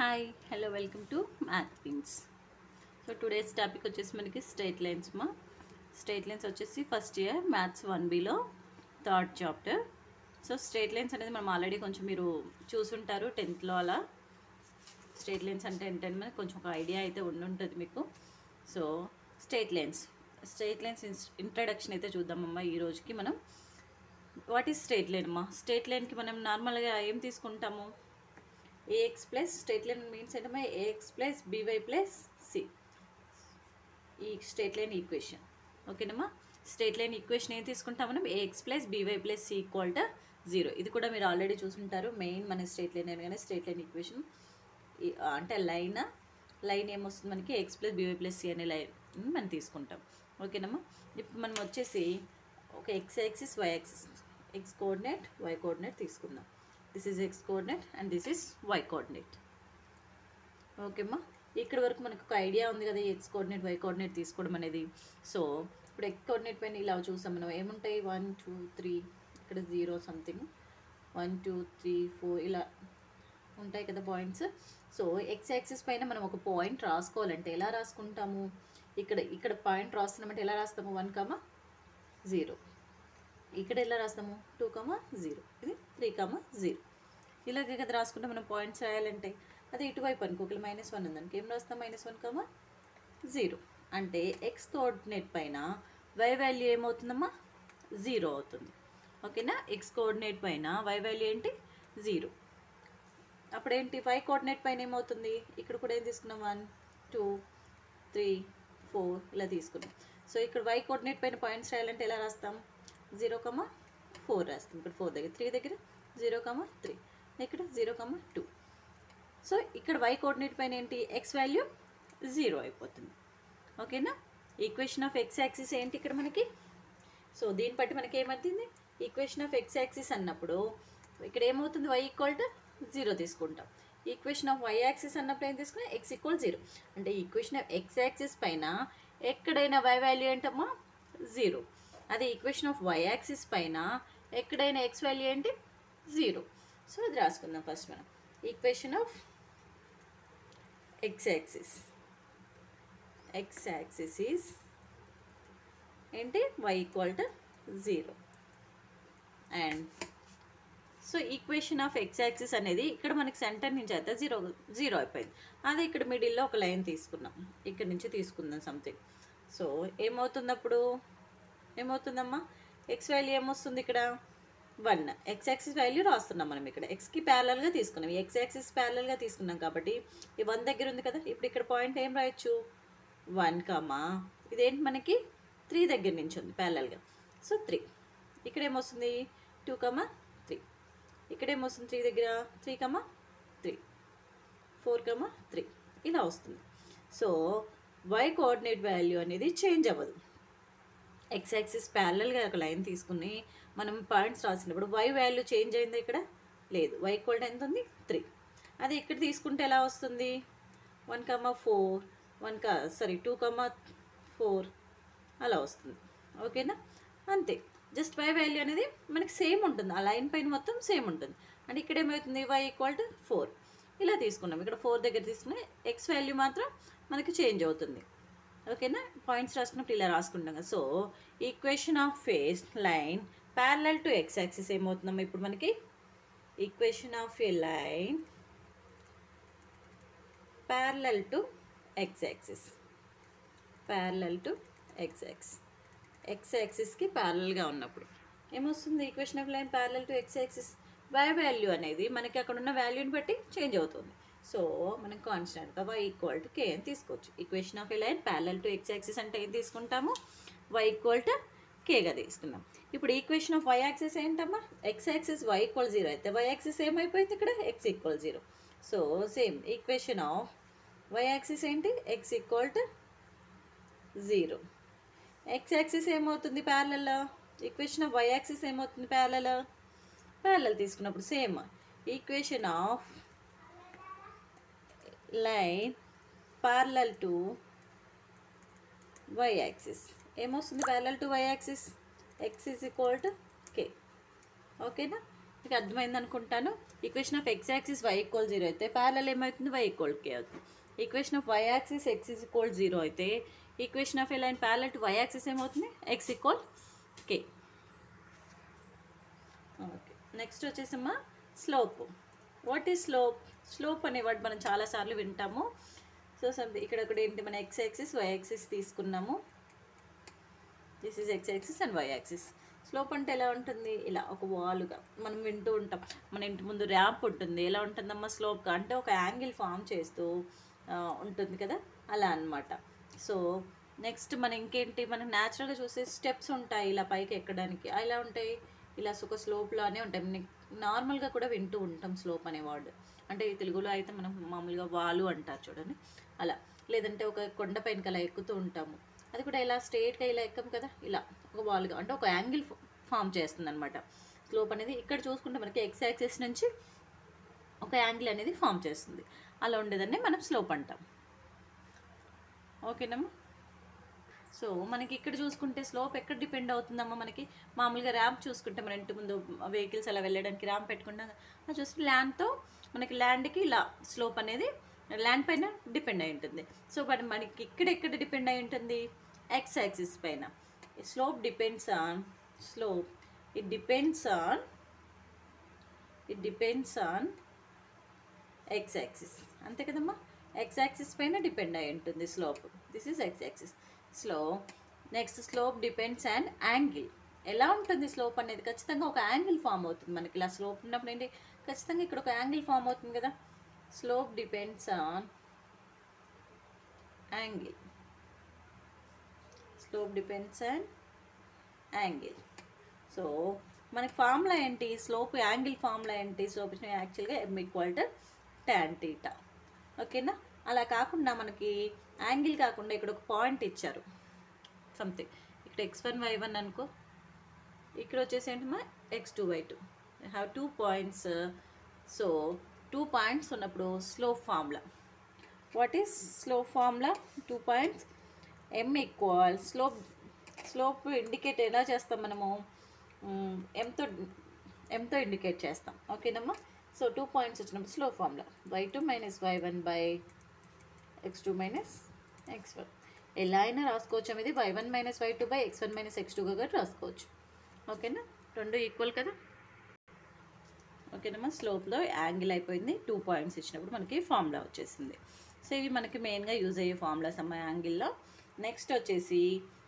Hi hello welcome to math pins. So today's topic వచ్చేసి మనకి straight lines straight lines వచ్చేసి first year maths 1Bలో third chapter. So straight lines అనేది మనం already కొంచెం మీరు చూసుంటారు 10th అలా. స్ట్రైట్ లైన్స్ అంటే ఏంటంటే మనకి కొంచెం ఒక ఐడియా అయితే ఉండుంటుంది మీకు. సో స్ట్రైట్ లైన్స్ ఇంట్రడక్షన్ అయితే చూద్దామమ్మా. ఈ రోజుకి మనం వాట్ ఈస్ స్ట్రైట్ లైన్ అమ్మా. స్ట్రైట్ లైన్కి మనం నార్మల్గా ఏం తీసుకుంటాము? ax plus straight line means ఏంటమ్మా? ax plus by plus C, ఈ స్ట్రైట్ లైన్ ఈక్వేషన్. ఓకేనమ్మా. స్ట్రైట్ లైన్ ఈక్వేషన్ ఏం తీసుకుంటాం మనం? ax plus by plus C equal to 0. ఇది కూడా మీరు ఆల్రెడీ చూసుంటారు. మెయిన్ మన స్ట్రైట్ లైన్ అనగానే స్ట్రైట్ లైన్ ఈక్వేషన్ అంటే లైన్ ఏమొస్తుంది మనకి? x plus by plus C అనే లైన్ మనం తీసుకుంటాం. ఓకేనమ్మా. ఇప్పుడు మనం వచ్చేసి ఒక x axis y axis, x coordinate y coordinate తీసుకుందాం. This is x coordinate and this is y coordinate. ఓకేమ్మా. ఇక్కడ వరకు మనకు ఒక ఐడియా ఉంది కదా x కోఆర్డినేట్ y కోఆర్డినేట్ తీసుకోవడం అనేది. సో ఇప్పుడు x కోఆర్డినేట్ పైన ఇలా చూసాం మనం, ఏముంటాయి? 1 2 3, ఇక్కడ 0 సంథింగ్, 1 2 3 4 ఇలా ఉంటాయి కదా పాయింట్స్. సో x యాక్సిస్ పైన మనం ఒక పాయింట్ రాసుకోవాలంటే ఎలా రాసుకుంటాము? ఇక్కడ పాయింట్ రాస్తున్నామంటే ఎలా రాస్తాము? 1, 0. ఇక్కడ ఎలా రాస్తాము? 2, 0. ఇది 3, 0. ఇలాగే కదా రాసుకుంటే మనం పాయింట్స్ రాయాలంటే. అదే ఇటువైపు అనుకో, ఒకవేళ -1 ఉందనుకో ఏం రాస్తాం? -1, 0. అంటే ఎక్స్ కోఆర్డినేట్ పైన y వాల్యూ ఏమవుతుందమ్మా? 0 అవుతుంది. ఓకేనా. ఎక్స్ కోఆర్డినేట్ పైన y వాల్యూ ఏంటి? 0. అప్పుడేంటి? y కోఆర్డినేట్ పైన ఏమవుతుంది? ఇక్కడ కూడా ఏం తీసుకున్నాం? 1 2 3 4 ఇలా తీసుకున్నాం. సో ఇక్కడ y కోఆర్డినేట్ పైన పాయింట్స్ రాయాలంటే ఎలా రాస్తాం? 0, 4 రాస్తాం. ఇక్కడ 4 దగ్గర, 3 దగ్గర 0, 3, ఇక్కడ 0, 2. సో ఇక్కడ y కోఆర్డినేట్ పైన ఏంటి? x వాల్యూ 0 అయిపోతుంది. ఓకేనా. ఈక్వేషన్ ఆఫ్ x యాక్సిస్ ఏంటి ఇక్కడ మనకి? సో దీన్ని బట్టి మనకి ఏమవుతుంది? ఈక్వేషన్ ఆఫ్ x యాక్సిస్ అన్నప్పుడు ఇక్కడ ఏమవుతుంది? y ఈక్వల్ టు 0 తీసుకుంటాం. ఈక్వేషన్ ఆఫ్ y యాక్సిస్ అన్నప్పుడు ఏం తీసుకున్నా? x equal 0. అంటే ఈక్వేషన్ ఆఫ్ x యాక్సిస్ పైన ఎక్కడైనా y వాల్యూ ఏంటమ్మా? 0. అదే ఈక్వేషన్ ఆఫ్ y యాక్సిస్ పైన ఎక్కడైనా x వాల్యూ ఏంటి? 0. సో అది రాసుకుందాం ఫస్ట్ మనం. Equation of x axis is ఏంటి? y equal to 0. And so equation of x axis అనేది ఇక్కడ మనకి సెంటర్ నుంచి అయితే 0 అయిపోయింది. అదే ఇక్కడ మిడిల్లో ఒక లైన్ తీసుకున్నాం, ఇక్కడ నుంచి తీసుకుందాం సంథింగ్. సో ఏమవుతుంది అప్పుడు? ఏమవుతుందమ్మా? ఎక్స్ వాల్యూ ఏమొస్తుంది ఇక్కడ? 1. ఎక్స్ యాక్సిస్ వాల్యూ రాస్తున్నాం మనం ఇక్కడ. ఎక్స్కి ప్యారలల్గా తీసుకున్నాం, ఎక్స్ యాక్సిస్ ప్యారలల్గా తీసుకున్నాం కాబట్టి ఈ 1 దగ్గర ఉంది కదా. ఇప్పుడు ఇక్కడ పాయింట్ ఏం రాయొచ్చు? 1, ఇదేంటి మనకి? 3 దగ్గర నుంచి ఉంది ప్యారలల్గా. సో 3. ఇక్కడ ఏమొస్తుంది? 2, 3. ఇక్కడ ఏమొస్తుంది? 3 దగ్గర 3, 3, 4, 3 ఇలా వస్తుంది. సో y కోఆర్డినేట్ వాల్యూ అనేది చేంజ్ అవ్వదు. ఎక్స్ యాక్సిస్ ప్యారలల్గా ఒక లైన్ తీసుకుని మనం పాయింట్స్ రాసినప్పుడు y వాల్యూ చేంజ్ అయింది ఇక్కడ? లేదు. y ఈక్వల్ టు ఎంత ఉంది? 3. అది ఇక్కడ తీసుకుంటే ఎలా వస్తుంది? 1, 4 2, 4 అలా వస్తుంది. ఓకేనా. అంతే. జస్ట్ y వాల్యూ అనేది మనకి సేమ్ ఉంటుంది, ఆ లైన్ పైన మొత్తం సేమ్ ఉంటుంది. అంటే ఇక్కడ ఏమవుతుంది? y ఈక్వల్ టు 4 ఇలా తీసుకున్నాం. ఇక్కడ 4 దగ్గర తీసుకుని x వాల్యూ మాత్రం మనకి చేంజ్ అవుతుంది. ఓకేనా. పాయింట్స్ రాసుకున్నప్పుడు ఇలా రాసుకుంటాం కదా. So equation of face line parallel to x axis ఏమవుతుందమ్మా ఇప్పుడు మనకి? Equation of a line parallel to x axis, x యాక్సిస్కి ప్యారలల్గా ఉన్నప్పుడు ఏమొస్తుంది? Equation of line parallel to x axis y value అనేది మనకి అక్కడ ఉన్న వాల్యూని బట్టి చేంజ్ అవుతుంది. సో మనం కాన్స్టెంట్గా y ఈక్వల్ టు k అని తీసుకోవచ్చు. Equation of a line parallel to x axis అంటే ఏం తీసుకుంటాము? y ఈక్వల్ టు kగా తీసుకున్నాం. ఇప్పుడు ఈక్వేషన్ ఆఫ్ y యాక్సిస్ ఏంటమ్మా? x యాక్సిస్ y ఈక్వల్ 0 అయితే y యాక్సిస్ ఏమైపోయింది ఇక్కడ? x equal 0. So same equation of y axis ఏంటి? x equal to 0. x axis ఏమవుతుంది? Parallel. Equation of y axis ఏమవుతుంది? ప్యారలల్ తీసుకున్నప్పుడు same equation of line parallel to y axis ఏమొస్తుంది? Parallel to y axis x is equal to k. ఓకేనా. మీకు అర్థమైంది అనుకుంటాను. Equation of X axis y = 0 అయితే parallel ఏమవుతుంది, y = k అవుతుంది. Equation of y axis x = 0 అయితే equation of a line parallel to y axis ఏమవుతుంది, x = k. ఓకే, నెక్స్ట్ వచ్చేసమ్మా slope. What is slope? Slope అనే వర్డ్ మనం చాలాసార్లు వింటాము. సో ఇక్కడ ఏంటి, మన ఎక్స్ యాక్సిస్ y యాక్సిస్ తీసుకున్నాము. This is x axis and y axis. Slope అంటే ఎలా ఉంటుంది, ఇలా ఒక వాలుగా మనం వింటూ ఉంటాం. మన ఇంటి ముందు ర్యాంప్ ఉంటుంది, ఎలా ఉంటుందమ్మా స్లోప్గా, అంటే ఒక యాంగిల్ ఫామ్ చేస్తూ ఉంటుంది కదా, అలా అనమాట. సో నెక్స్ట్ మన ఇంకేంటి, మనం న్యాచురల్గా చూసే స్టెప్స్ ఉంటాయి ఇలా పైకి ఎక్కడానికి, ఎలా ఉంటాయి, ఇలా ఒక స్లోప్లానే ఉంటాయి. నార్మల్గా కూడా వింటూ ఉంటాం స్లోప్ అనే వర్డ్. అంటే తెలుగులో అయితే మనం మామూలుగా వాలు అంటారు చూడండి, అలా. లేదంటే ఒక కొండ పైనకి అలా ఎక్కుతూ ఉంటాము, అది కూడా ఇలా స్ట్రైట్గా ఇలా ఎక్కం కదా, ఇలా ఒక వాల్గా, అంటే ఒక యాంగిల్ ఫామ్ చేస్తుంది అనమాట స్లోప్ అనేది. ఇక్కడ చూసుకుంటే మనకి ఎక్స్ యాక్సిస్ నుంచి ఒక యాంగిల్ అనేది ఫామ్ చేస్తుంది, అలా ఉండేదాన్ని మనం స్లోప్ అంటాం. ఓకేనమ్మా. సో మనకి ఇక్కడ చూసుకుంటే స్లోప్ ఎక్కడ డిపెండ్ అవుతుందమ్మా, మనకి మామూలుగా ర్యాంప్ చూసుకుంటే మన ఇంటి ముందు వెహికల్స్ అలా వెళ్ళడానికి ర్యాంప్ పెట్టుకుంటాం, అది చూస్తే ల్యాండ్తో మనకి ల్యాండ్కి ఇలా స్లోప్ అనేది ల్యాండ్ పైన డిపెండ్ అయి ఉంటుంది. సో బట్ మనకి ఎక్కడ డిపెండ్ అయి ఉంటుంది, ఎక్స్ యాక్సిస్ పైన. Slope depends on it depends on x axis, అంతే కదమ్మా. ఎక్స్ యాక్సిస్ పైన డిపెండ్ అయి ఉంటుంది slope. This is x axis. Next slope depends on angle. ఎలా ఉంటుంది స్లోప్ అనేది, ఖచ్చితంగా ఒక యాంగిల్ ఫామ్ అవుతుంది మనకి. ఇలా స్లోప్ ఉన్నప్పుడు ఏంటి, ఖచ్చితంగా ఇక్కడ ఒక యాంగిల్ ఫామ్ అవుతుంది కదా. Slope depends on angle. Slope depends on angle. So మనకి ఫార్ములా ఏంటి, స్లోప్ యాంగిల్ ఫార్ములా ఏంటి, స్లోప్ యాక్చువల్గా m = tan θ. ఓకేనా. అలా కాకుండా మనకి యాంగిల్ కాకుండా ఇక్కడ ఒక పాయింట్ ఇచ్చారు సంథింగ్, ఇక్కడ x1 y1 అనుకో, ఇక్కడ వచ్చేసి ఏంటమ్మా x2 y2. Have 2 points. So 2 points ఉన్నప్పుడు slope formula. What is slope formula? 2 points, m = slope indicate ఎలా చేస్తాం మనము, ఎంతో ఇండికేట్ చేస్తాం. ఓకేనమ్మా. సో 2 పాయింట్స్ వచ్చినప్పుడు slope formula y2 - y1 / x2 - x1. ఎలా అయినా రాసుకోవచ్చు, ఇది y1 - y2 / x1 - x2 గా రాసుకోవచ్చు. ఓకేనా, రెండు ఈక్వల్ కదా. ఓకేనమ్మా. స్లోప్లో యాంగిల్ అయిపోయింది, 2 పాయింట్స్ ఇచ్చినప్పుడు మనకి ఫార్ములా వచ్చేసింది. సో ఇవి మనకి మెయిన్గా యూజ్ అయ్యే ఫార్ములాస్ అమ్మా యాంగిల్లో. నెక్స్ట్ వచ్చేసి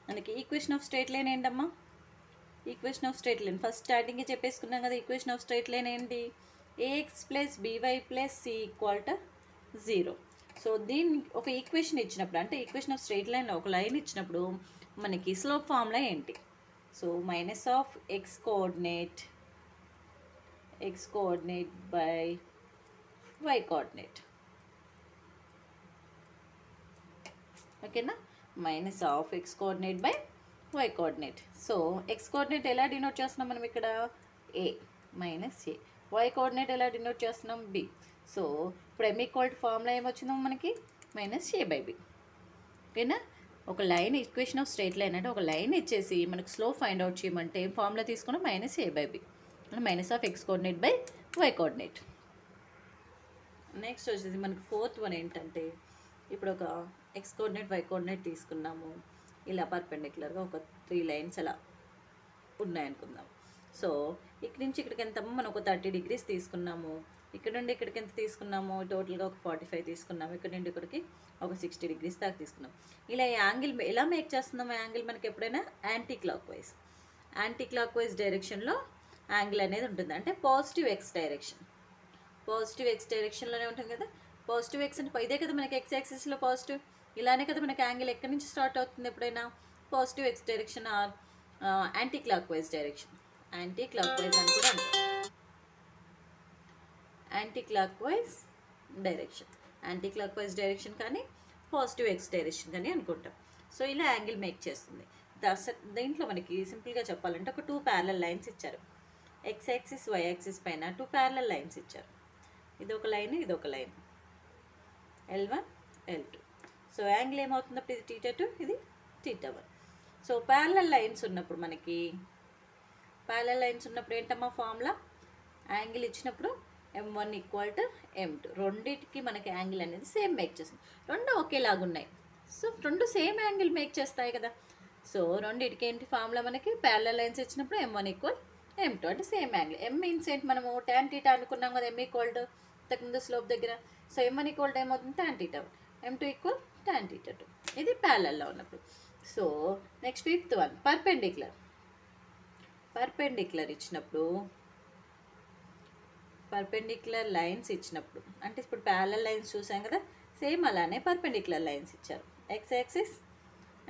మనకి ఈక్వేషన్ ఆఫ్ స్ట్రైట్ లైన్ ఏంటమ్మా, equation of straight line first స్టార్టింగ్కి చెప్పేసుకున్నాం కదా. ఈక్వేషన్ ఆఫ్ స్ట్రైట్ లైన్ ఏంటి, ax + by + c = 0. సో దీన్ని ఒక ఈక్వేషన్ ఇచ్చినప్పుడు, అంటే ఈక్వేషన్ ఆఫ్ స్ట్రైట్ లైన్లో ఒక లైన్ ఇచ్చినప్పుడు మనకి స్లోప్ ఫార్ములా ఏంటి, so -(x coordinate by y coordinate. ఓకేనా, -(x coordinate by y coordinate. So x coordinate ఎలా డినోట్ చేస్తున్నాం మనం ఇక్కడ, a - a. y కోఆర్డినేట్ ఎలా డినోట్ చేస్తున్నాం, b. సో ఇప్పుడు m = ఫార్ములా ఏమొచ్చిందో మనకి -a/b. ఓకేనా. ఒక line equation of straight line అంటే ఒక లైన్ ఇచ్చేసి మనకు స్లోప్ ఫైండ్ అవుట్ చేయమంటే ఏం ఫార్ములా తీసుకున్నాం, -a/b, -(x coordinate by y coordinate. Next వచ్చేసి మనకి ఫోర్త్ వన్ ఏంటంటే, ఇప్పుడు ఒక x కోఆర్డినేట్ y కోఆర్డినేట్ తీసుకున్నాము, ఇలా పర్పెండిక్యులర్గా ఒక 3 లైన్స్ అలా ఉన్నాయనుకుందాం. సో ఇక్కడ నుంచి ఇక్కడికి ఎంత, మనం ఒక 30 degrees తీసుకున్నాము, ఇక్కడ నుండి ఇక్కడికి ఎంత తీసుకున్నాము, టోటల్గా ఒక 45 తీసుకున్నాము, ఇక్కడ నుండి ఇక్కడికి ఒక 60 degrees దాకా తీసుకున్నాం. ఇలా ఈ యాంగిల్ ఎలా మేక్ చేస్తున్నాము, యాంగిల్ మనకి ఎప్పుడైనా యాంటీ క్లాక్ వైజ్ డైరెక్షన్లో యాంగిల్ అనేది ఉంటుంది, అంటే పాజిటివ్ x డైరెక్షన్లోనే ఉంటుంది కదా. పాజిటివ్ x అంటే ఇదే కదా మనకి x యాక్సిస్లో పాజిటివ్, ఇలానే కదా మనకి యాంగిల్ ఎక్కడి నుంచి స్టార్ట్ అవుతుంది ఎప్పుడైనా, positive x direction are anti clock wise direction. Anti clock wise అని కూడా అంటారు, యాంటీ క్లాక్ వైజ్ డైరెక్షన్ కానీ పాజిటివ్ x డైరెక్షన్ కానీ అనుకుంటాం. సో ఇలా యాంగిల్ మేక్ చేస్తుంది. దీంట్లో మనకి సింపుల్గా చెప్పాలంటే ఒక 2 ప్యారలల్ లైన్స్ ఇచ్చారు, x యాక్సిస్ y యాక్సిస్ పైన 2 ప్యారలల్ లైన్స్ ఇచ్చారు. ఇదొక లైన్, ఇదొక line, L1 L2. So angle ఏమవుతుందప్పుడు ఇది θ2, ఇది θ1. సో ప్యారలల్ లైన్స్ ఉన్నప్పుడు ఏంటమ్మా ఫార్ములా, యాంగిల్ ఇచ్చినప్పుడు M1 ఈక్వల్ టు M2. రెండింటికి మనకి యాంగిల్ అనేది సేమ్ మేక్ చేస్తుంది. రెండు ఒకేలాగా ఉన్నాయి. సో రెండు సేమ్ యాంగిల్ మేక్ చేస్తాయి కదా. సో రెండింటికి ఏంటి ఫార్ములా మనకి ప్యారలల్ లైన్స్ ఇచ్చినప్పుడు M1 ఈక్వల్ M2 అంటే సేమ్ యాంగిల్. M మీన్స్ ఏంటి, మనము tan θ అనుకున్నాం కదా, M ఈక్వల్ టు ఇంతకుముందు స్లోప్ దగ్గర. సో M1 ఈక్వల్ టు ఏమవుతుంది tan θ, M2 ఈక్వల్ tan θ2. ఇది ప్యారలల్లో ఉన్నప్పుడు. So next fifth one perpendicular. Perpendicular ఇచ్చినప్పుడు పర్పెండిక్యులర్ లైన్స్ ఇచ్చినప్పుడు అంటే ఇప్పుడు ప్యారలల్ లైన్స్ చూసాం కదా, సేమ్ అలానే పర్పెండిక్యులర్ లైన్స్ ఇచ్చారు, x axis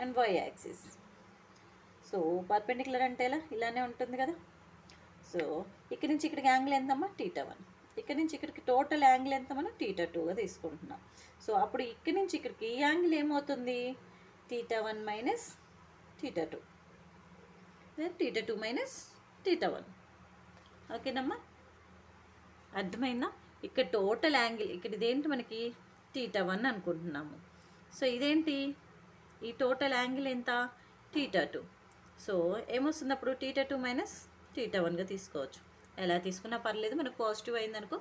and y axis. So perpendicular అంటే ఇలానే ఉంటుంది కదా. సో ఇక్కడి నుంచి ఇక్కడికి యాంగిల్ ఎంతమ్మా θ1, ఇక్కడి నుంచి ఇక్కడికి టోటల్ యాంగిల్ ఎంత మనం θ2గా తీసుకుంటున్నాం. సో అప్పుడు ఇక్కడి నుంచి ఇక్కడికి ఈ యాంగిల్ ఏమవుతుంది, θ1 మైనస్ θ2, θ2 మైనస్ θ1. ఓకేనమ్మా, అర్థమైందా? ఇక్కడ టోటల్ యాంగిల్ ఇక్కడ ఇదేంటి మనకి θ1 అనుకుంటున్నాము. సో ఇదేంటి, ఈ టోటల్ యాంగిల్ ఎంత θ2. సో ఏమొస్తుంది అప్పుడు θ2 మైనస్ θ1గా తీసుకోవచ్చు. ఎలా తీసుకున్నా పర్లేదు, మనకు పాజిటివ్ అయిందనుకో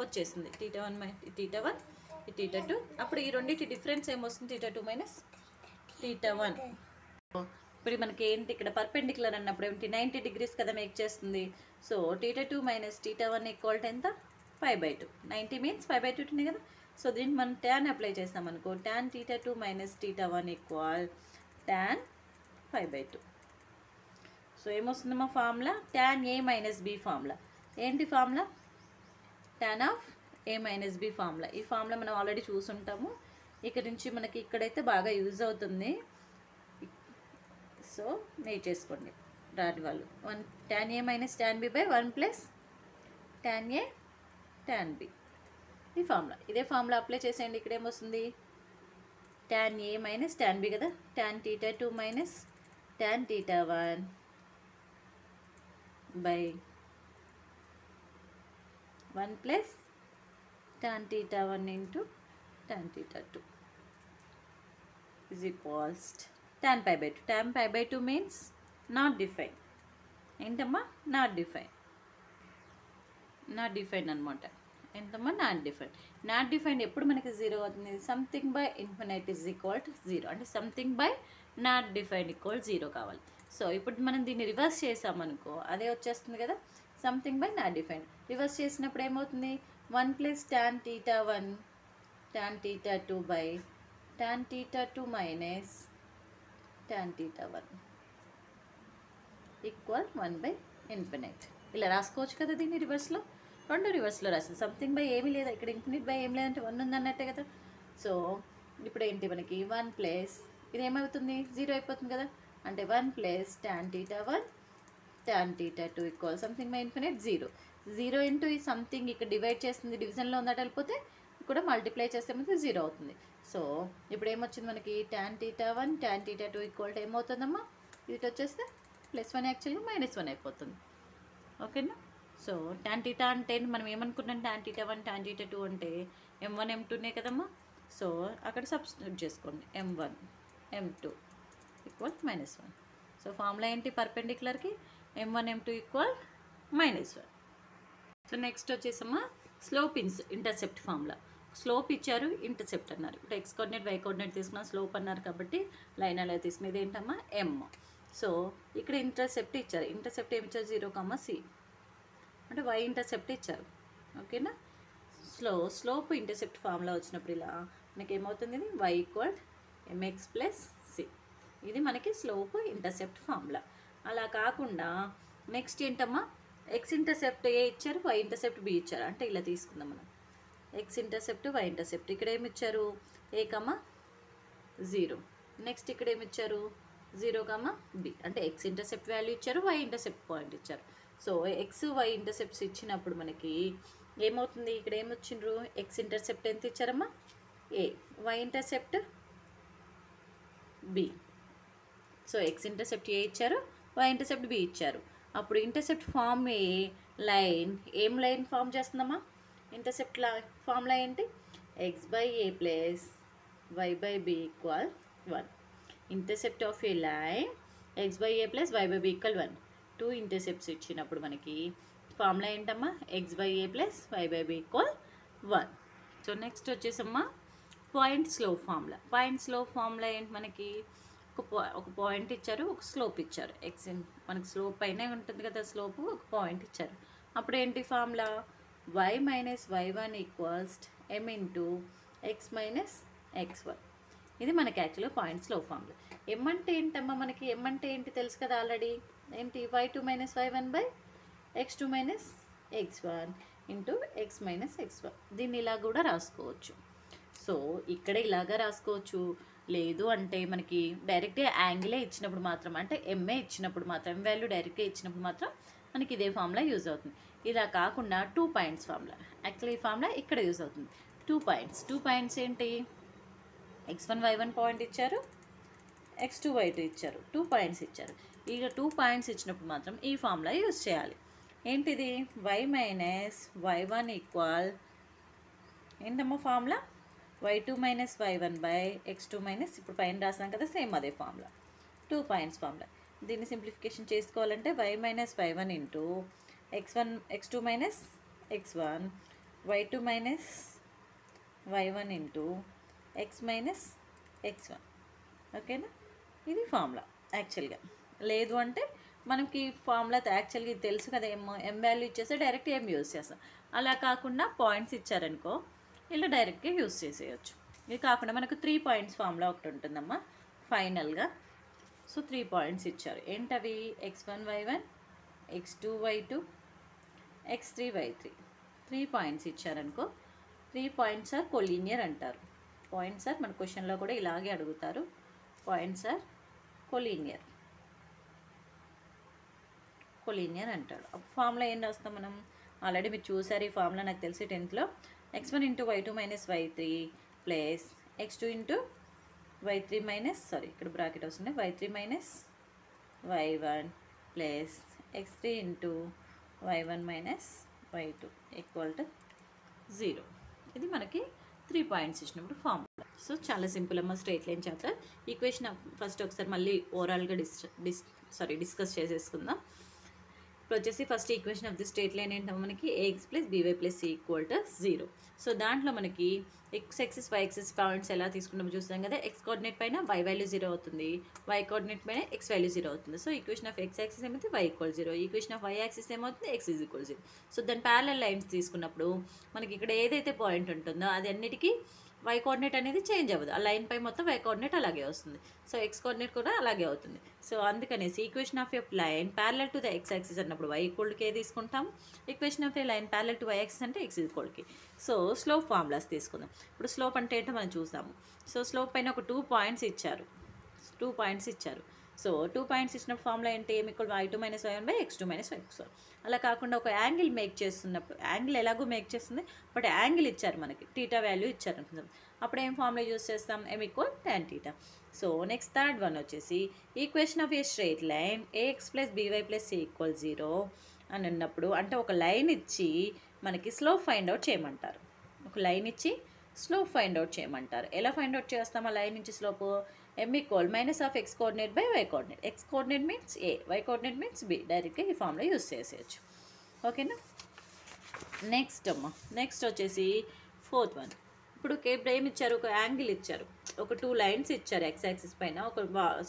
వచ్చేస్తుంది θ1 θ1 θ2. అప్పుడు ఈ రెండింటి డిఫరెన్స్ ఏమొస్తుంది, θ2 మైనస్ θ1. ఇప్పుడు మనకి ఏంటి ఇక్కడ పర్పెండిక్యులర్ అన్నప్పుడు ఏంటి 90 degrees కదా మేక్ చేస్తుంది. సో θ2 మైనస్ θ1 ఈక్వల్ టు ఎంత, π/2. 90 మీన్స్ π/2 కదా. సో దీన్ని మనం tan అప్లై చేస్తాం అనుకో, tan θ2 minus θ1 equal tan π/2. So ఏమొస్తుంది మా formula, tan a minus b formula. ఏంటి formula, tan of a minus b formula. ఈ ఫార్ములా మనం ఆల్రెడీ చూసుంటాము. ఇక్కడ నుంచి మనకి ఇక్కడైతే బాగా యూజ్ అవుతుంది. సో నేర్చేసుకోండి రాని వాళ్ళు. 1 tan a minus tan b by 1 plus tan a tan b. ఈ ఫార్ములా, ఇదే ఫార్ములా అప్లై చేసేయండి. ఇక్కడ ఏమొస్తుంది, tan a minus tan b కదా, tan θ2 minus tan θ1 by 1 plus tan θ1 into tan θ2 is equals tan π/2. tan π/2 means not defined. ఏంటమ్మా, not define, not define అనమాట. ఎంతమ్మా, not define. Not define ఎప్పుడు మనకి 0 అవుతుంది, something by infinite is equal to 0. అంటే something by not define equal 0 కావాలి. So ఇప్పుడు మనం దీన్ని రివర్స్ చేసామనుకో అదే వచ్చేస్తుంది కదా, something by not define. Reverse చేసినప్పుడు ఏమవుతుంది, 1 plus tan θ1 tan θ2 by tan θ2 minus tan θ1 equal 1 by infinite. ఇలా రాసుకోవచ్చు కదా దీన్ని రివర్స్లో. రెండు రివర్స్లో రాసింది. సంథింగ్ బై ఏమీ లేదా, ఇక్కడ ఇన్ఫినిట్ బై ఏం లేదంటే 1 ఉందన్నట్టే కదా. సో ఇప్పుడు ఏంటి మనకి 1 ప్లస్ ఇది ఏమవుతుంది, 0 అయిపోతుంది కదా. అంటే 1 plus tan θ1 tan θ2 equal something by infinite 0. 0 into ఈ సంథింగ్ ఇక్కడ డివైడ్ చేస్తుంది, డివిజన్లో ఉందట వెళ్ళిపోతే ఇక్కడ మల్టిప్లై చేస్తే మనకి 0 అవుతుంది. సో ఇప్పుడు ఏమొచ్చింది మనకి tan θ1 tan θ2 ఈక్వల్ టు ఏమవుతుందమ్మా, ఇది వచ్చేస్తే +1 యాక్చువల్గా -1 అయిపోతుంది. ఓకేనా. సో tan θ అంటే మనం ఏమనుకున్నాం, tan θ1 tan θ2 అంటే M1 M2నే కదమ్మా. సో అక్కడ సబ్స్టిట్యూట్ చేసుకోండి, M1 M2 equal -1. So formula ఏంటి పర్పెండిక్యులర్కి, M1 M2 equal -1. So next వచ్చేసమ్మా స్లోప్ ఇంటర్సెప్ట్ ఫార్ములా. స్లోప్ ఇచ్చారు, ఇంటర్సెప్ట్ అన్నారు. ఇప్పుడు x కోఆర్డినేట్ y కోఆర్డినేట్ తీసుకున్నా, స్లోప్ అన్నారు కాబట్టి లైన్ అలా తీసుకునేది ఏంటమ్మా M. సో ఇక్కడ ఇంటర్సెప్ట్ ఇచ్చారు, ఇంటర్సెప్ట్ ఏమి ఇచ్చారు 0, c అంటే y ఇంటర్సెప్ట్ ఇచ్చారు. ఓకేనా. స్లోప్ ఇంటర్సెప్ట్ ఫార్ములా వచ్చినప్పుడు ఇలా మనకి ఏమవుతుంది, ఇది y equal mx plus c. ఇది మనకి స్లోప్ ఇంటర్సెప్ట్ ఫార్ములా. అలా కాకుండా నెక్స్ట్ ఏంటమ్మా, ఎక్స్ ఇంటర్సెప్ట్ ఏ ఇచ్చారు, వై ఇంటర్సెప్ట్ బి ఇచ్చారు. అంటే ఇలా తీసుకుందాం మనం, ఎక్స్ ఇంటర్సెప్ట్ వై ఇంటర్సెప్ట్. ఇక్కడ ఏమి ఇచ్చారు, a, 0. నెక్స్ట్ ఇక్కడ ఏమి ఇచ్చారు 0, b. అంటే ఎక్స్ ఇంటర్సెప్ట్ వాల్యూ ఇచ్చారు, వై ఇంటర్సెప్ట్ పాయింట్ ఇచ్చారు. సో ఎక్స్ వై ఇంటర్సెప్ట్స్ ఇచ్చినప్పుడు మనకి ఏమవుతుంది, ఇక్కడ ఏమొచ్చిండ్రు, ఎక్స్ ఇంటర్సెప్ట్ ఎంత ఇచ్చారమ్మా a, y intercept b. So x intercept a ఇచ్చారు, వై ఇంటర్సెప్ట్ బి ఇచ్చారు. అప్పుడు ఇంటర్సెప్ట్ ఫామ్ ఏ లైన్ ఏం లైన్ ఫామ్ చేస్తుందమ్మా, ఇంటర్సెప్ట్ ఫార్ములా ఏంటి, x by a plus y by b equal 1. Intercept of a line x by a plus y by b equal 1. 2 intercepts ఇచ్చినప్పుడు మనకి formula ఏంటమ్మా x/a plus y/b equal 1. So next వచ్చేసమ్మా point slope formula. Point slope formula ఏంటి, మనకి ఒక point ఇచ్చారు, ఒక slope ఇచ్చారు. మనకి స్లోప్ పైనే ఉంటుంది కదా స్లోపు, ఒక పాయింట్ ఇచ్చారు. అప్పుడు ఏంటి formula y minus y1 equals m into x minus x1. ఇది మనకి యాక్చువల్గా పాయింట్ స్లోప్ ఫార్ములా. m అంటే ఏంటమ్మా, మనకి m అంటే ఏంటి తెలుసు కదా ఆల్రెడీ. ఏంటి y2 minus y1 by x2 minus x1 into x minus x1. దీన్ని ఇలా కూడా రాసుకోవచ్చు. సో ఇక్కడ ఇలాగా రాసుకోవచ్చు. లేదు అంటే మనకి డైరెక్ట్గా యాంగిలే ఇచ్చినప్పుడు మాత్రం, అంటే ఎంఏ ఇచ్చినప్పుడు మాత్రం, ఎం వాల్యూ డైరెక్ట్గా ఇచ్చినప్పుడు మాత్రం మనకి ఇదే ఫార్ములా యూజ్ అవుతుంది. ఇలా కాకుండా 2 పాయింట్స్ ఫార్ములా, యాక్చువల్లీ ఈ ఫార్ములా ఇక్కడ యూజ్ అవుతుంది. 2 పాయింట్స్ ఏంటి, x1 y1 పాయింట్ ఇచ్చారు, x2 y2 ఇచ్చారు, 2 పాయింట్స్ ఇచ్చారు. ఇక 2 పాయింట్స్ ఇచ్చినప్పుడు మాత్రం ఈ ఫార్ములా యూజ్ చేయాలి. ఏంటిది y మైనస్ y1 ఈక్వల్ ఏంటమ్మా formula y2 minus y1 by x2 minus, ఇప్పుడు పైన రాసాం కదా సేమ్ అదే ఫార్ములా, 2 పాయింట్స్ ఫార్ములా. దీన్ని సింప్లిఫికేషన్ చేసుకోవాలంటే y minus y1 into x2 minus x1, y2 minus y1 into x minus x1. ఓకేనా, ఇది ఫార్ములా యాక్చువల్గా. లేదు అంటే మనకి ఫార్ములా యాక్చువల్గా తెలుసు కదా, ఎం వాల్యూ ఇచ్చేస్తే డైరెక్ట్ ఏం యూజ్ చేస్తాం. అలా కాకుండా పాయింట్స్ ఇచ్చారనుకో ఇలా డైరెక్ట్గా యూజ్ చేసేయచ్చు. ఇది కాకుండా మనకు 3 పాయింట్స్ ఫార్ములా ఒకటి ఉంటుందమ్మా ఫైనల్గా. సో 3 పాయింట్స్ ఇచ్చారు. ఏంటవి x1 y1, x2 y2, x3 y3. 3 points ఇచ్చారనుకో, 3 పాయింట్స్ ఆర్ కొలీనియర్ అంటారు. పాయింట్స్ ఆర్ మన క్వశ్చన్లో కూడా ఇలాగే అడుగుతారు. పాయింట్స్ ఆర్ కొలీనియర్ అంటాడు. ఫార్ములా ఏం రాస్తాం మనం, ఆల్రెడీ మీరు చూసారు ఈ ఫార్ములా నాకు తెలిసి 10th x1 into y2 minus y3 plus x2 into y3 minus, ఇక్కడ బ్రాకెట్ వస్తుంది, y3 minus y1 plus x3 into y1 minus y2 equal to 0. ఇది మనకి 3 పాయింట్స్ ఇచ్చినప్పుడు ఫార్ములా. సో చాలా సింపుల్ అమ్మ straight line chapter. Equation first ఒకసారి మళ్ళీ ఓవరాల్గా డిస్కస్ చేసేసుకుందాం. ఇప్పుడు వచ్చేసి first equation of the straight line ఏంటో మనకి ax plus by plus c equal to 0. So దాంట్లో మనకి x axis y axis points ఎలా తీసుకున్నామో చూస్తాం కదా. x కోఆర్డినేట్ పైన y వాల్యూ 0 అవుతుంది, y కోఆర్డినేట్ పైన x వాల్యూ 0 అవుతుంది. So equation of x axis ఏమవుతుంది y equal 0, equation of y axis ఏమవుతుంది x ఈజ్ ఈక్వల్ 0. సో దాని ప్యారలల్ లైన్స్ తీసుకున్నప్పుడు మనకి ఇక్కడ ఏదైతే పాయింట్ ఉంటుందో అది అన్నిటికీ y కోఆర్డినేట్ అనేది చేంజ్ అవ్వదు, ఆ లైన్ పై మొత్తం y కోఆర్డినేట్ అలాగే వస్తుంది. సో x కోఆర్డినేట్ కూడా అలాగే అవుతుంది. సో అందుకనేసి equation of a line parallel to the x axis అన్నప్పుడు y ఈక్వల్ కి తీసుకుంటాం. Equation of a line parallel to y axis అంటే x ఈక్వల్ కి. సో స్లోప్ ఫార్ములాస్ తీసుకుందాం. ఇప్పుడు స్లోప్ అంటే ఏంటో మనం చూసాము. సో స్లోప్ పైన ఒక 2 పాయింట్స్ ఇచ్చారు. సో 2 పాయింట్స్ ఇచ్చినప్పుడు ఫార్ములా ఏంటి, m equal y2 minus y1 by x2 minus x1. అలా కాకుండా ఒక యాంగిల్ మేక్ చేస్తున్నప్పుడు, యాంగిల్ ఎలాగో మేక్ చేస్తుంది బట్ యాంగిల్ ఇచ్చారు మనకి, టీటా వాల్యూ ఇచ్చారు అనుకుందాం. అప్పుడు ఏం ఫార్ములా యూజ్ చేస్తాం, m equal tan θ. So next third one వచ్చేసి equation of a straight line ax plus by plus c equal 0 అని ఉన్నప్పుడు, అంటే ఒక లైన్ ఇచ్చి మనకి స్లోప్ ఫైండ్ అవుట్ చేయమంటారు. ఒక లైన్ ఇచ్చి స్లోప్ ఫైండ్ అవుట్ చేయమంటారు. ఎలా ఫైండ్ అవుట్ చేస్తాం ఆ లైన్ నుంచి slope, m equal minus of x coordinate by y coordinate. x coordinate means a, y coordinate means b. డైరెక్ట్గా ఈ ఫార్ములా యూజ్ చేసేయచ్చు. ఓకేనా. నెక్స్ట్ వచ్చేసి ఫోర్త్ వన్. ఇప్పుడు ఏమి ఇచ్చారు, ఒక యాంగిల్ ఇచ్చారు, ఒక 2 లైన్స్ ఇచ్చారు x యాక్సిస్ పైన, ఒక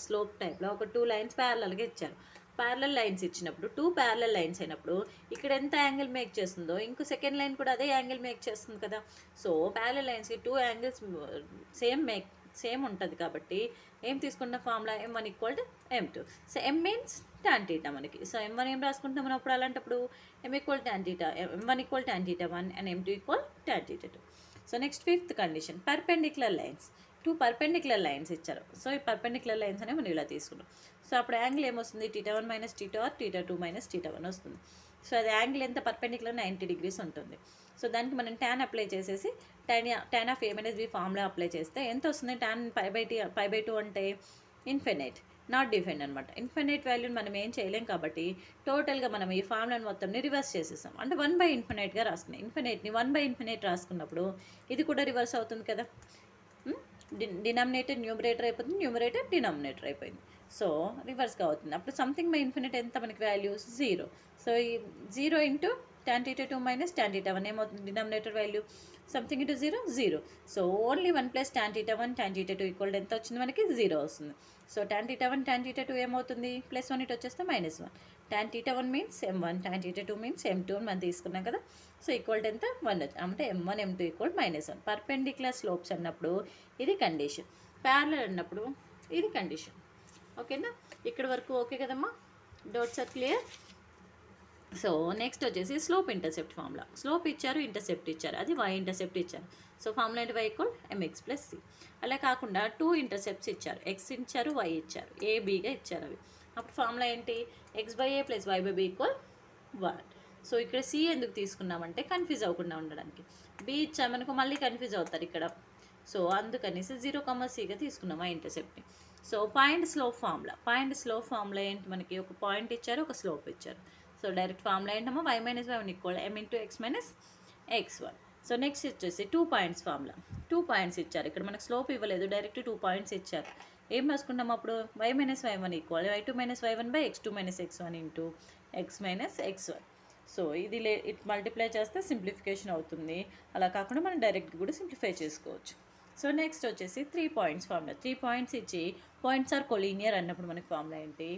స్లోప్ టైప్లో ఒక 2 లైన్స్ ప్యారలల్గా ఇచ్చారు. ప్యారలల్ లైన్స్ ఇచ్చినప్పుడు 2 ప్యారలల్ లైన్స్ అయినప్పుడు ఇక్కడ ఎంత యాంగిల్ మేక్ చేస్తుందో ఇంకో సెకండ్ లైన్ కూడా అదే యాంగిల్ మేక్ చేస్తుంది కదా. సో ప్యారలల్ లైన్స్కి 2 యాంగిల్స్ సేమ్ ఉంటుంది కాబట్టి ఏం తీసుకున్న formula m1 equal to m2. So m means tan θ మనకి. సో m1 ఏం రాసుకుంటాం మనం అప్పుడు అలాంటప్పుడు m equal tan θ, m1 equal tan θ1 and m2 equal tan θ2. So next fifth condition, perpendicular lines. 2 perpendicular lines ఇచ్చారు. సో ఈ పర్పెండిక్యులర్ లైన్స్ అనేవి మనం ఇలా తీసుకున్నాం. సో అప్పుడు యాంగిల్ ఏమొస్తుంది, θ1 మైనస్ θ θ2 మైనస్ θ1 వస్తుంది. సో అది యాంగిల్ ఎంత పర్పెండిక్యులర్ 90 degrees ఉంటుంది. సో దానికి మనం tan అప్లై చేసేసి tan of a minus b formula apply చేస్తే ఎంత వస్తుంది, tan π/2 అంటే ఇన్ఫినైట్, నాట్ డిఫైన్ అనమాట. ఇన్ఫినైట్ వాల్యూని మనం ఏం చేయలేం కాబట్టి టోటల్గా మనం ఈ ఫార్ములాని మొత్తంని రివర్స్ చేసేసాం. అంటే 1/∞ రాసుకున్నాం. ఇన్ఫినైట్ని 1/∞ రాసుకున్నప్పుడు ఇది కూడా రివర్స్ అవుతుంది కదా. డినామినేటర్ న్యూమరేటర్ అయిపోతుంది, న్యూమరేటర్ డినామినేటర్ అయిపోయింది. సో రివర్స్గా అవుతుంది. అప్పుడు సంథింగ్ బై ఇన్ఫినిట్ ఎంత మనకి వాల్యూస్ 0. సో ఈ 0 into tan theta 2 minus tan theta 1 ఏమవుతుంది denominator value something into 0 0. So only 1 plus tan theta 1 tan theta 2 equal ఎంత వచ్చింది మనకి 0 వస్తుంది. So tan theta 1 tan theta 2 ఏమవుతుంది ప్లస్ 1 ఇటు వచ్చేస్తే -1. tan theta 1 means m1 tan theta 2 means m2 అని మనం తీసుకున్నాం కదా. సో ఈక్వల్ ఎంత 1 అంటే m1 m2 equal -1. Perpendicular slopes అన్నప్పుడు ఇది కండిషన్, ప్యారలల్ అన్నప్పుడు ఇది కండిషన్. ఓకేనా, ఇక్కడ వరకు ఓకే కదమ్మా, doubts are clear. So next వచ్చేసి స్లోప్ ఇంటర్సెప్ట్ ఫార్ములా. స్లోప్ ఇచ్చారు, ఇంటర్సెప్ట్ ఇచ్చారు, అది y ఇంటర్సెప్ట్ ఇచ్చారు. సో ఫార్ములా అంటే y equal mx plus c. అలా కాకుండా 2 ఇంటర్సెప్ట్స్ ఇచ్చారు, x ఇచ్చారు, y ఇచ్చారు, a bగా ఇచ్చారు అవి. అప్పుడు ఫార్ములా ఏంటి x/a plus y/b equal 1. So ఇక్కడ c ఎందుకు తీసుకున్నామంటే కన్ఫ్యూజ్ అవ్వకుండా ఉండడానికి. b ఇచ్చామనుకో మళ్ళీ కన్ఫ్యూజ్ అవుతారు ఇక్కడ. సో అందుకనేసి 0,cగా తీసుకున్నాం ఆ ఇంటర్సెప్ట్ని. సో పాయింట్ స్లోప్ ఫార్ములా ఏంటి, మనకి ఒక పాయింట్ ఇచ్చారు, ఒక స్లోప్ ఇచ్చారు. సో డైరెక్ట్ ఫార్ములా ఏంటమ్మా y minus y1 equal m into x minus x1. So next వచ్చేసి 2 పాయింట్స్ ఫార్ములా. 2 పాయింట్స్ ఇచ్చారు, ఇక్కడ మనకు స్లోప్ ఇవ్వలేదు, డైరెక్ట్ 2 పాయింట్స్ ఇచ్చారు. ఏం రాసుకుంటాం అప్పుడు y minus y1 equal y2 minus y1 by x2 minus x1 into x minus x1. So ఇది ఇట్ మల్టిప్లై చేస్తే సింప్లిఫికేషన్ అవుతుంది. అలా కాకుండా మనం డైరెక్ట్ కూడా సింప్లిఫై చేసుకోవచ్చు. సో నెక్స్ట్ వచ్చేసి 3 పాయింట్స్ ఫార్ములా. 3 పాయింట్స్ ఇచ్చి పాయింట్స్ ఆర్ కొలీనియర్ అన్నప్పుడు మనకి ఫార్ములా ఏంటి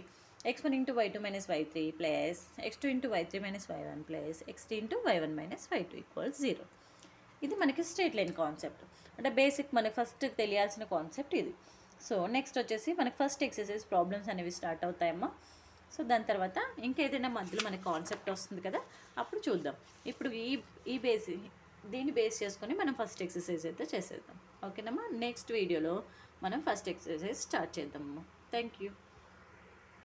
x1 into y2 minus y3 plus x2 into y3 minus y1 plus x3 into y1 minus y2 equals 0. ఇది మనకి స్ట్రేట్ లైన్ కాన్సెప్ట్, అంటే basic మనకి first తెలియాల్సిన కాన్సెప్ట్ ఇది. సో నెక్స్ట్ వచ్చేసి మనకి ఫస్ట్ ఎక్సర్సైజ్ ప్రాబ్లమ్స్ అనేవి స్టార్ట్ అవుతాయమ్మా. సో దాని తర్వాత ఇంకేదైనా మధ్యలో మనకి కాన్సెప్ట్ వస్తుంది కదా, అప్పుడు చూద్దాం. ఇప్పుడు దీన్ని బేస్ చేసుకొని మనం ఫస్ట్ ఎక్సర్సైజ్ అయితే చేసేద్దాం. ఓకేనమ్మా, నెక్స్ట్ వీడియోలో మనం ఫస్ట్ ఎక్సర్సైజ్ స్టార్ట్ చేద్దామమ్మా. Thank you.